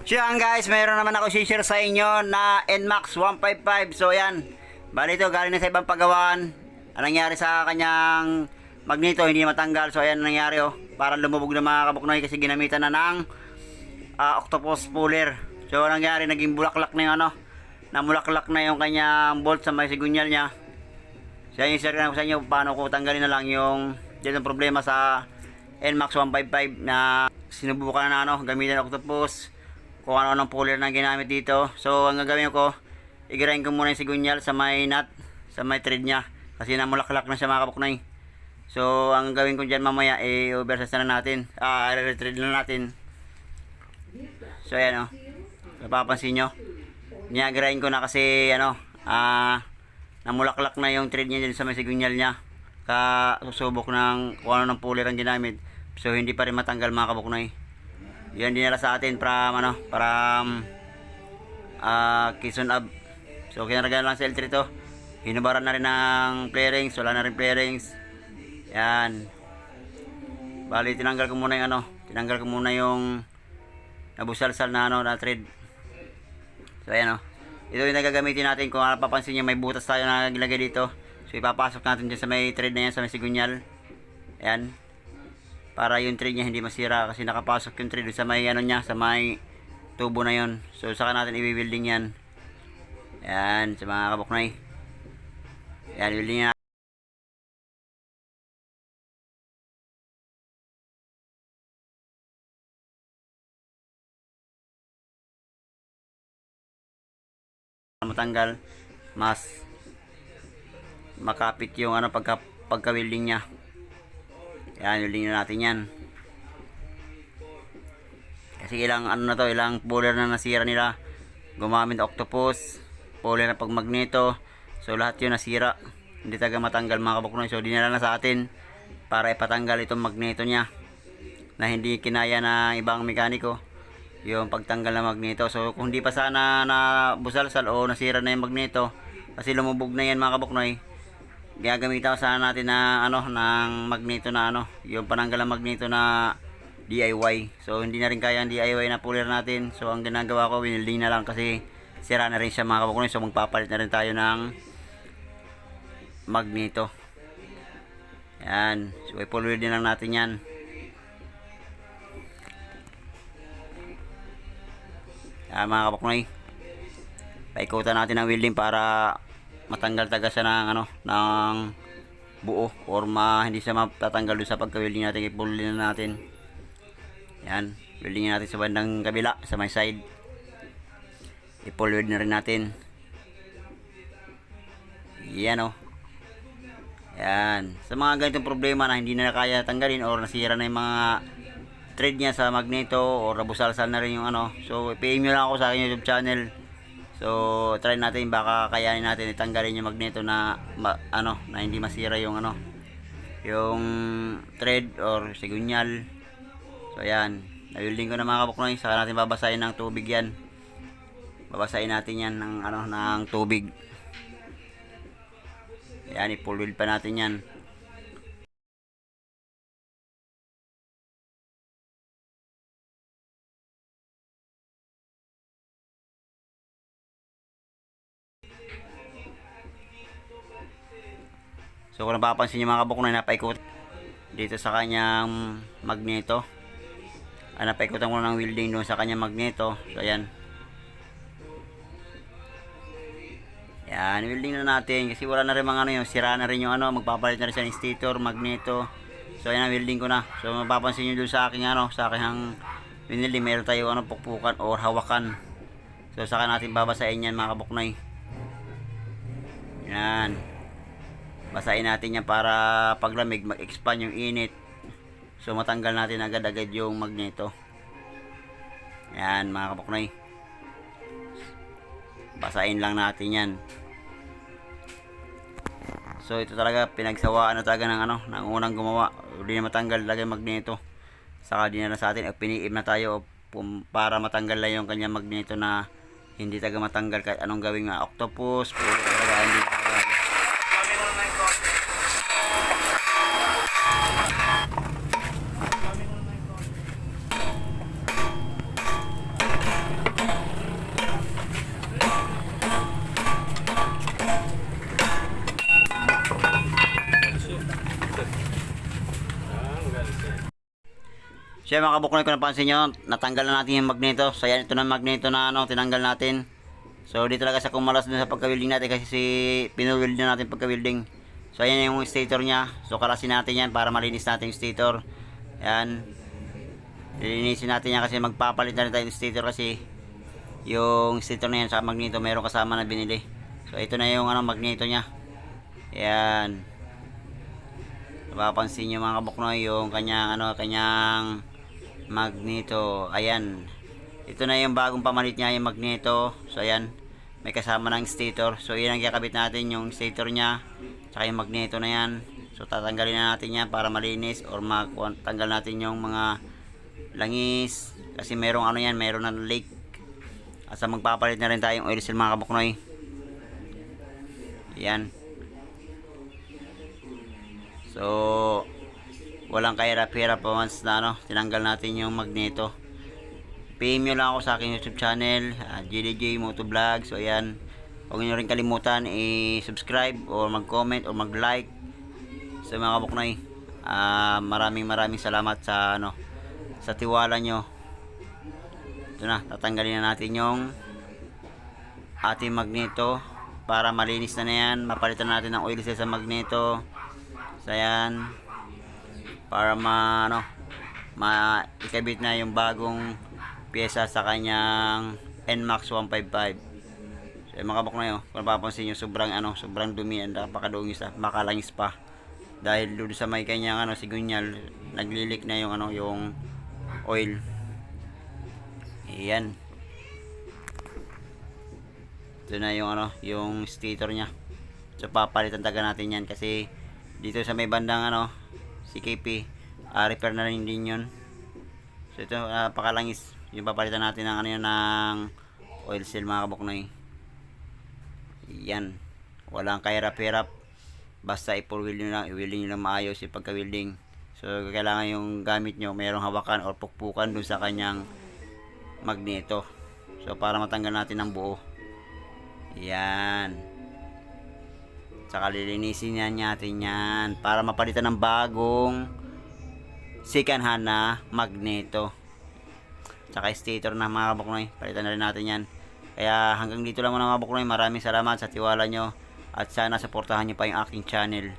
So yan guys, mayroon naman ako share sa inyo na NMAX 155. So yan, bali ito galing na sa ibang pagawaan. Anong nangyari sa kanyang magneto, hindi matanggal. So ayan nangyari oh, parang lumubog na mga kabuknoy kasi ginamitan na ng octopus puller. So anong nangyari, naging bulaklak na yung namulaklak na yung kanyang bolt sa may sigunyal niya. So yan yung share ko sa inyo paano ko tanggalin na lang yung dyan ang problema sa NMAX 155 na sinubukan na gamitin ng octopus, kung ano-anong puller na ginamit dito. So ang gagawin ko, igirain ko muna yung sigunyal sa may nut, sa may thread nya, kasi namulaklak na siya mga kabuknoy. So ang gagawin ko dyan mamaya, i-oversize na natin, i-thread na natin. So ayan napapansin nyo, niyagirain ko na kasi namulaklak na yung thread nya dyan sa may sigunyal nya, susubok ng kung ano ng puller ang ginamit. So hindi pa rin matanggal mga kabuknoy. Yan dinala sa atin from Quezon Ab. So kinaragayan lang sa L3 to. Hinubaran na rin ng flarings, wala na rin flarings. Yan. Bali tinanggal ko muna yung tinanggal ko muna yung nabusalsal na na thread. So ayan ito yung nagagamitin natin. Kung napapansin niyo may butas tayo na nilagay dito. So ipapasok natin dyan sa may thread na yan, sa may sigunyal. Ayan. Para yung thread niya hindi masira kasi nakapasok yung thread sa may niya, sa may tubo na yon. So saka natin i-building yan. Yan sa mga kabuknoy. Yan, building niya. Matanggal, mas makapit yung pagka-welding niya. Yan, welding na natin yan. Kasi ilang ilang puller na nasira nila. Gumamit octopus, puller na pag magneto. So lahat yun nasira. Hindi taga matanggal mga kabuknoy. So dinala na sa atin para ipatanggal itong magneto niya na hindi kinaya na ibang mekaniko yung pagtanggal ng magneto. So kung hindi pa sana na busalsal o nasira na yung magneto kasi lumubog na yan mga kabuknoy, gagamitan sana natin na ng magneto na yung pananggal ng magneto na DIY. So hindi na rin kaya ang DIY na puller natin. So ang ginagawa ko, winilding na lang kasi sira na rin siya mga kabuknoy. So magpapalit na rin tayo ng magneto. Yan. So i-pull din lang natin yan. Yan mga kabuknoy, paikutan natin ang welding para matanggal taga siya ng buo or hindi siya matatanggal doon sa pagka-welding natin. I-pull din na natin. Yan, welding natin sa bandang kabila, sa may side. I-pull weld na rin natin. Yan Yan, sa mga ganitong problema na hindi na kaya tanggalin or nasira na yung mga thread niya sa magneto or nabusalsal na rin yung so PM nyo lang ako sa aking YouTube channel. So try natin, baka kayanin natin itanggalin yung magneto na na hindi masira yung yung thread or sigunyal. So ayan, na-welding ko na mga kabuknoy. Saka natin babasahin ng tubig yan. Babasahin natin yan ng tubig. Ayan, i-full weld pa natin yan. So kung napapansin nyo mga kabuknoy, napaikot dito sa kanyang magneto. Napaikutan ko ng welding doon sa kanyang magneto. So ayan. Yan, welding na natin kasi wala na rin mga yung sira na rin yung magpapalit na rin siya ng stator, magneto. So ayan, welding ko na. So mapapansin nyo doon sa aking sa aking winili, meron tayo pukpukan or hawakan. So saka natin babasahin yan mga kabuknoy. Yan. Basahin natin yan para paglamig mag-expand yung init. So matanggal natin agad-agad yung magneto. Yan mga kabuknoy. Basahin lang natin yan. So ito talaga pinagsawaan na talaga ng unang gumawa. Hindi na matanggal talaga yung magneto. Saka din na sa atin, piniim na tayo para matanggal lang yung kanya magneto na hindi talaga matanggal kahit anong gawing octopus. Puro talaga hindi. So yan mga kabuknoy, kung napansin nyo, natanggal na natin yung magneto. So yan, ito na magneto na tinanggal natin. So di talaga sa kumalas dun sa pagka-welding natin kasi pinuweld na natin pagka-welding. So ayan yung stator nya. So kalasin natin yan para malinis natin yung stator. Yan. Lilinisin natin yan kasi magpapalit na rin tayo yung stator kasi yung stator na yan sa magneto meron kasama na binili. So ito na yung magneto nya. Yan. Mapapansin nyo mga kabuknoy yung kanyang magneto. Ayan. Ito na yung bagong pamalit niya, yung magneto. So ayan, may kasama ng stator. So yan ang kakabit natin, yung stator niya tsaka yung magneto na yan. So tatanggalin na natin yan para malinis or matanggal natin yung mga langis kasi merong meron ng leak. At sa magpapalit na rin tayong oil seal mga kabuknoy. Yan. So walang kahirap-hirap pa once na tinanggal natin yung magneto. PM nyo lang ako sa aking YouTube channel, JDJ Motovlog. So ayan, huwag nyo rin kalimutan i-subscribe or mag-comment or mag-like. So mga kabuknoy, maraming salamat sa sa tiwala nyo. Ito na, tatanggalin na natin yung ating magneto para malinis na yan. Mapalitan natin ng oil seal sa magneto. So ayan, para maikabit na yung bagong pyesa sa kanyang NMAX 155. So mga kabuknoy, kung napapansin nyo, sobrang dumi, napakadungis, makalangis pa dahil doon sa may kanyang sigunyal, naglilik na yung yung oil. Ayan, ito na yung yung stator nya. So papalitan taga natin yan kasi dito sa may bandang CKP, repair na rin din yun. So ito, pakalangis yung papalitan natin ng ng oil seal mga kabuknoy. Yan, walang kahirap-hirap, basta i-weld nyo lang maayos yung pagka-welding. So kailangan yung gamit nyo mayroong hawakan o pukpukan dun sa kanyang magneto, so para matanggal natin ang buo. Yan, saka lilinisin natin yan para mapalitan ng bagong second hand na magneto saka stator na mga kabuknoy. Palitan na rin natin yan. Kaya hanggang dito lang muna mga kabuknoy. Maraming salamat sa tiwala nyo at sana supportahan nyo pa yung aking channel.